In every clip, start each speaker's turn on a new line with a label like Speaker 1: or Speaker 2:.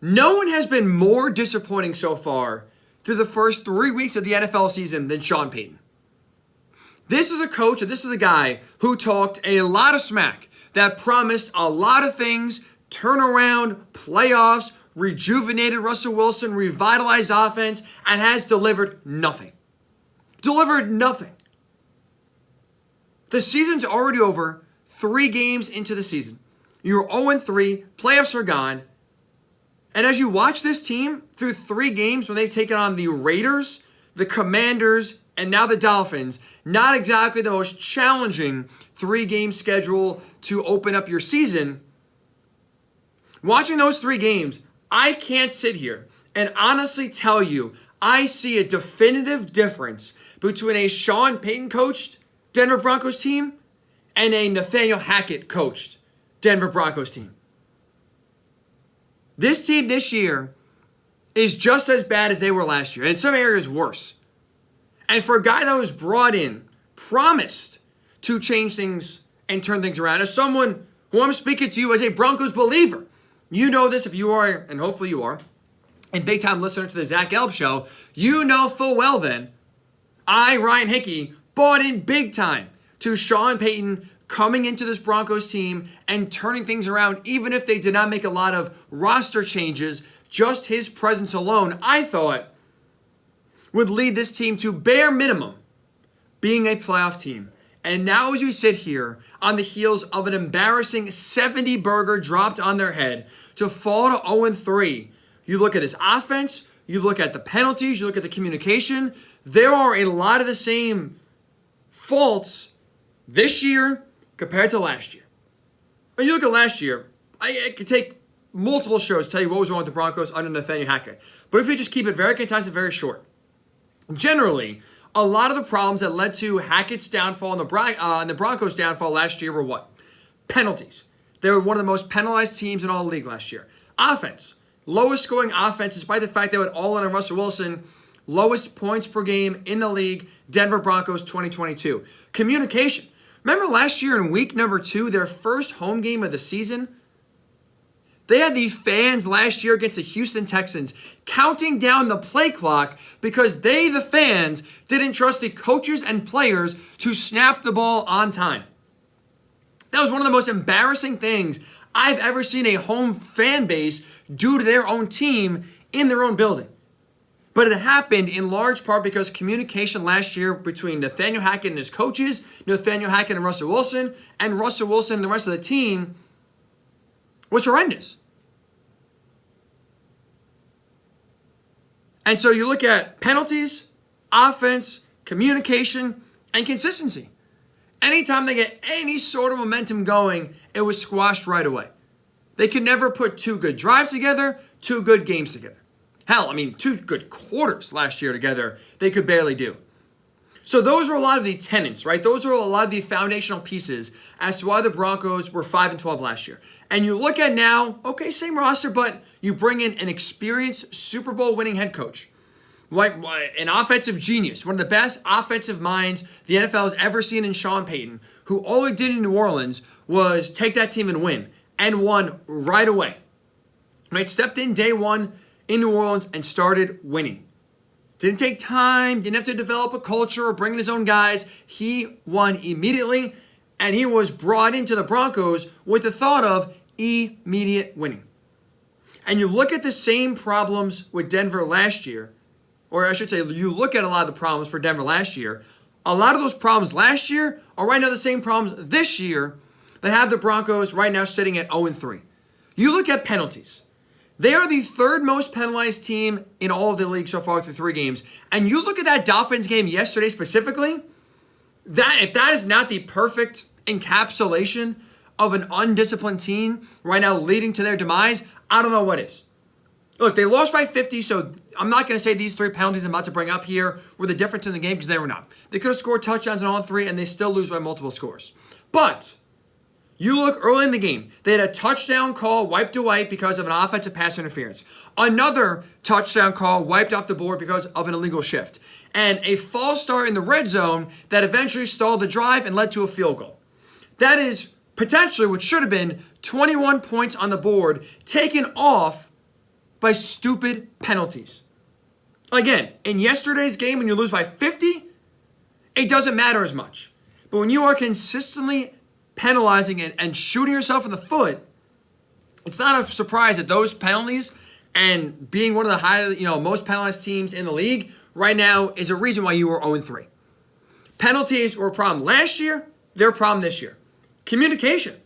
Speaker 1: No one has been more disappointing so far through the first 3 weeks of the NFL season than Sean Payton. This is a coach, and this is a guy who talked a lot of smack, that promised a lot of things, turnaround, playoffs, rejuvenated Russell Wilson, revitalized offense, and has delivered nothing. Delivered nothing. The season's already over, 3 games into the season. You're 0-3, playoffs are gone. And as you watch this team through 3 games when they've taken on the Raiders, the Commanders, and now the Dolphins, not exactly the most challenging 3-game schedule to open up your season. Watching those 3 games, I can't sit here and honestly tell you I see a definitive difference between a Sean Payton coached Denver Broncos team and a Nathaniel Hackett coached Denver Broncos team. This team this year is just as bad as they were last year, and in some areas worse. And for a guy that was brought in, promised to change things and turn things around, as someone who I'm speaking to you as a Broncos believer, you know this if you are, and hopefully you are, a big-time listener to the Zach Gelb Show, you know full well then, I, Ryan Hickey, bought in big time to Sean Payton coming into this Broncos team and turning things around, even if they did not make a lot of roster changes. Just his presence alone, I thought, would lead this team to bare minimum being a playoff team. And now as we sit here on the heels of an embarrassing 70-burger dropped on their head to fall to 0-3, you look at this offense, you look at the penalties, you look at the communication, there are a lot of the same faults this year compared to last year. When you look at last year, I could take multiple shows to tell you what was wrong with the Broncos under Nathaniel Hackett. But if you just keep it very concise and very short, generally, a lot of the problems that led to Hackett's downfall and the Broncos' downfall last year were what? Penalties. They were one of the most penalized teams in all the league last year. Offense. Lowest scoring offense, despite the fact they went all in on Russell Wilson. Lowest points per game in the league. Denver Broncos 2022. Communication. Remember last year in week number 2, their first home game of the season? They had the fans last year against the Houston Texans counting down the play clock because they, the fans, didn't trust the coaches and players to snap the ball on time. That was one of the most embarrassing things I've ever seen a home fan base do to their own team in their own building. But it happened in large part because communication last year between Nathaniel Hackett and his coaches, Nathaniel Hackett and Russell Wilson and the rest of the team was horrendous. And so you look at penalties, offense, communication, and consistency. Anytime they get any sort of momentum going, it was squashed right away. They could never put 2 good drives together, 2 good games together. Hell, 2 good quarters last year together, they could barely do. So those were a lot of the tenets, right? Those were a lot of the foundational pieces as to why the Broncos were 5-12 last year. And you look at now, okay, same roster, but you bring in an experienced Super Bowl winning head coach. Like an offensive genius, one of the best offensive minds the NFL has ever seen in Sean Payton, who all he did in New Orleans was take that team and win, and won right away. Right? Stepped in day one in New Orleans and started winning. Didn't take time, didn't have to develop a culture or bring in his own guys. He won immediately, and he was brought into the Broncos with the thought of immediate winning. And you look at the same problems with Denver last year, or I should say, you look at a lot of the problems for Denver last year. A lot of those problems last year are right now the same problems this year that have the Broncos right now sitting at 0-3. You look at penalties. They are the 3rd most penalized team in all of the league so far through 3 games. And you look at that Dolphins game yesterday specifically, if that is not the perfect encapsulation of an undisciplined team right now leading to their demise, I don't know what is. Look, they lost by 50, so I'm not going to say these 3 penalties I'm about to bring up here were the difference in the game because they were not. They could have scored touchdowns on all 3, and they still lose by multiple scores. But you look early in the game, they had a touchdown call wiped away because of an offensive pass interference. Another touchdown call wiped off the board because of an illegal shift. And a false start in the red zone that eventually stalled the drive and led to a field goal. That is potentially what should have been 21 points on the board taken off by stupid penalties. Again, in yesterday's game, when you lose by 50, it doesn't matter as much. But when you are consistently penalizing and shooting yourself in the foot, it's not a surprise that those penalties and being one of the most penalized teams in the league right now is a reason why you were 0-3. Penalties were a problem last year, they're a problem this year. Communication.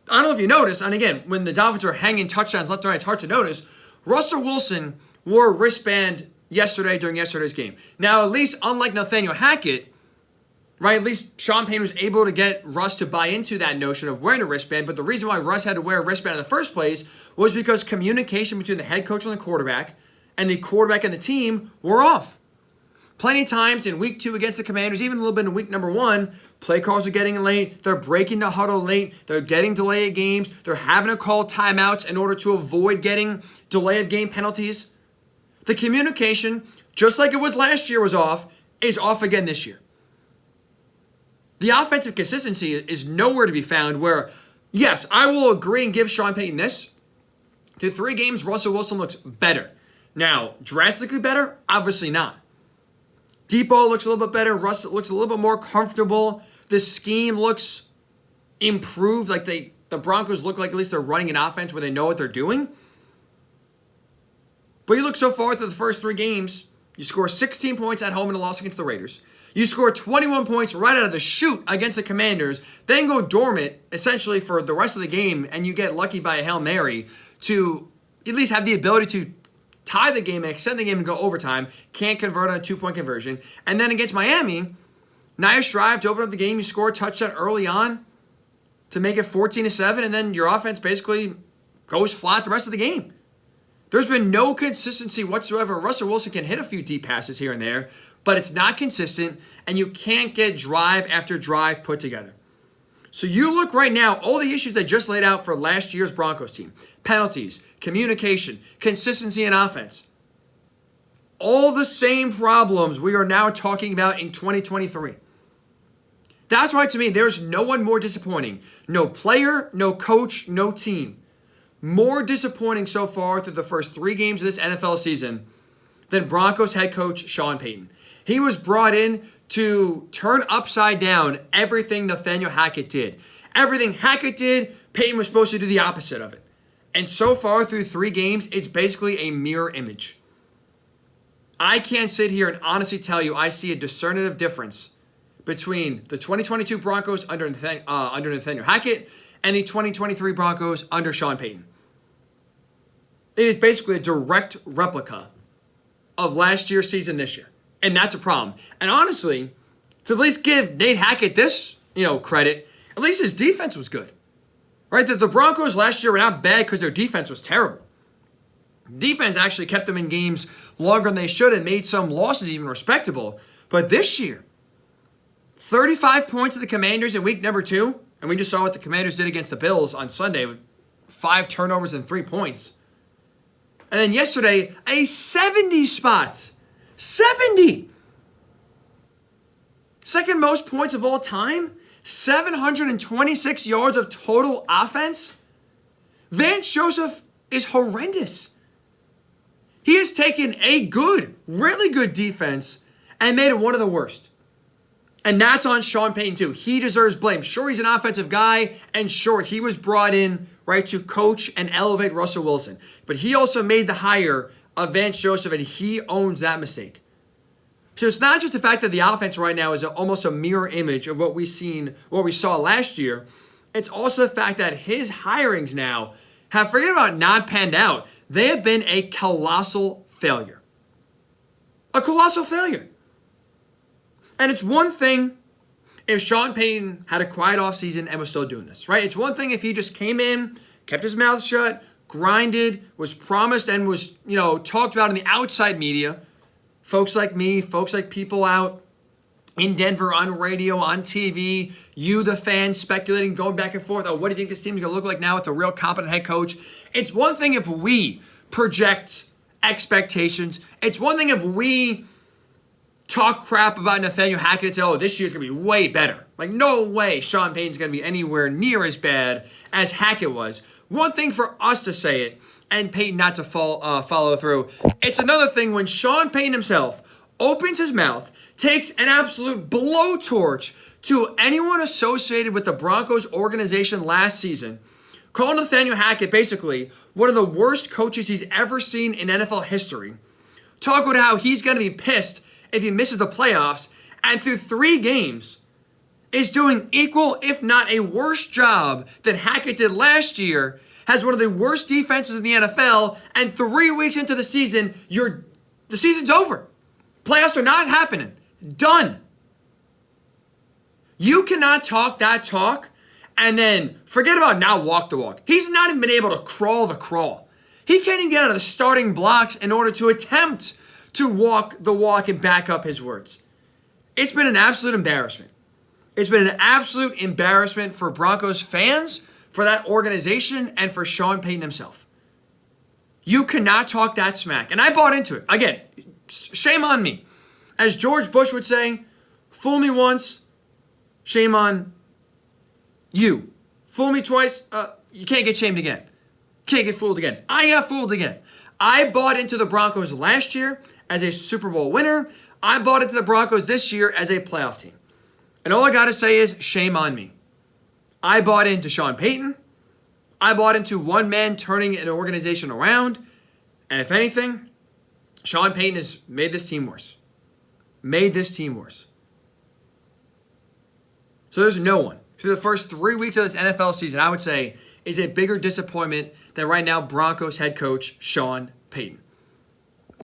Speaker 1: I don't know if you noticed, and again, when the Dolphins are hanging touchdowns left and right, it's hard to notice. Russell Wilson wore a wristband yesterday during yesterday's game. Now, at least unlike Nathaniel Hackett, right, at least Sean Payton was able to get Russ to buy into that notion of wearing a wristband, but the reason why Russ had to wear a wristband in the first place was because communication between the head coach and the quarterback and the team were off. Plenty of times in week 2 against the Commanders, even a little bit in week number 1, play calls are getting late. They're breaking the huddle late. They're getting delay of games. They're having to call timeouts in order to avoid getting delay of game penalties. The communication, just like it was last year was off, is off again this year. The offensive consistency is nowhere to be found where, yes, I will agree and give Sean Payton this. Through 3 games, Russell Wilson looks better. Now, drastically better? Obviously not. Deep ball looks a little bit better. Russ looks a little bit more comfortable. The scheme looks improved. Like the Broncos look like at least they're running an offense where they know what they're doing. But you look so far through the first 3 games, you score 16 points at home in a loss against the Raiders. You score 21 points right out of the chute against the Commanders, then go dormant essentially for the rest of the game, and you get lucky by a Hail Mary to at least have the ability to tie the game and extend the game and go overtime. Can't convert on a 2-point conversion. And then against Miami, nice drive to open up the game. You score a touchdown early on to make it 14-7, and then your offense basically goes flat the rest of the game. There's been no consistency whatsoever. Russell Wilson can hit a few deep passes here and there, but it's not consistent, and you can't get drive after drive put together. So you look right now, all the issues I just laid out for last year's Broncos team, penalties, communication, consistency in offense, all the same problems we are now talking about in 2023. That's why, to me, there's no one more disappointing. No player, no coach, no team. More disappointing so far through the first 3 games of this NFL season than Broncos head coach Sean Payton. He was brought in to turn upside down everything Nathaniel Hackett did. Everything Hackett did, Payton was supposed to do the opposite of it. And so far through 3 games, it's basically a mirror image. I can't sit here and honestly tell you I see a discernitive difference between the 2022 Broncos under Nathaniel Hackett and the 2023 Broncos under Sean Payton. It is basically a direct replica of last year's season this year. And that's a problem. And honestly, to at least give Nate Hackett this, credit, at least his defense was good. Right? The Broncos last year were not bad because their defense was terrible. Defense actually kept them in games longer than they should and made some losses even respectable. But this year, 35 points to the Commanders in week number 2. And we just saw what the Commanders did against the Bills on Sunday with 5 turnovers and 3 points. And then yesterday, a 70 spot. 70! Second most points of all time. 726 yards of total offense. Vance Joseph is horrendous. He has taken a good, really good defense and made it one of the worst. And that's on Sean Payton too. He deserves blame. Sure, he's an offensive guy, and sure, he was brought in, right, to coach and elevate Russell Wilson. But he also made the hire of Vance Joseph, and he owns that mistake. So it's not just the fact that the offense right now is almost a mirror image of what we saw last year. It's also the fact that his hirings now have, forget about not panned out, they have been a colossal failure. A colossal failure. And it's one thing if Sean Payton had a quiet offseason and was still doing this, right? It's one thing if he just came in, kept his mouth shut, grinded, was promised and was, talked about in the outside media. Folks like me, folks like people out in Denver on radio, on TV, you, the fans, speculating, going back and forth. Oh, what do you think this team's going to look like now with a real competent head coach? It's one thing if we project expectations. It's one thing if we talk crap about Nathaniel Hackett and say, oh, this year's going to be way better. Like, no way Sean Payton's going to be anywhere near as bad as Hackett was. One thing for us to say it. and Payton not to follow through. It's another thing when Sean Payton himself opens his mouth, takes an absolute blowtorch to anyone associated with the Broncos organization last season, calling Nathaniel Hackett basically one of the worst coaches he's ever seen in NFL history. Talk about how he's going to be pissed if he misses the playoffs, and through 3 games is doing equal, if not a worse job than Hackett did last year, has one of the worst defenses in the NFL, and 3 weeks into the season, the season's over. Playoffs are not happening. Done. You cannot talk that talk and then forget about now walk the walk. He's not even been able to crawl the crawl. He can't even get out of the starting blocks in order to attempt to walk the walk and back up his words. It's been an absolute embarrassment. It's been an absolute embarrassment for Broncos fans, for that organization, and for Sean Payton himself. You cannot talk that smack. And I bought into it. Again, shame on me. As George Bush would say, fool me once, shame on you. Fool me twice, you can't get shamed again. Can't get fooled again. I got fooled again. I bought into the Broncos last year as a Super Bowl winner. I bought into the Broncos this year as a playoff team. And all I got to say is shame on me. I bought into Sean Payton. I bought into one man turning an organization around. And if anything, Sean Payton has made this team worse. Made this team worse. So there's no one through the first 3 weeks of this NFL season, I would say, is a bigger disappointment than right now Broncos head coach Sean Payton.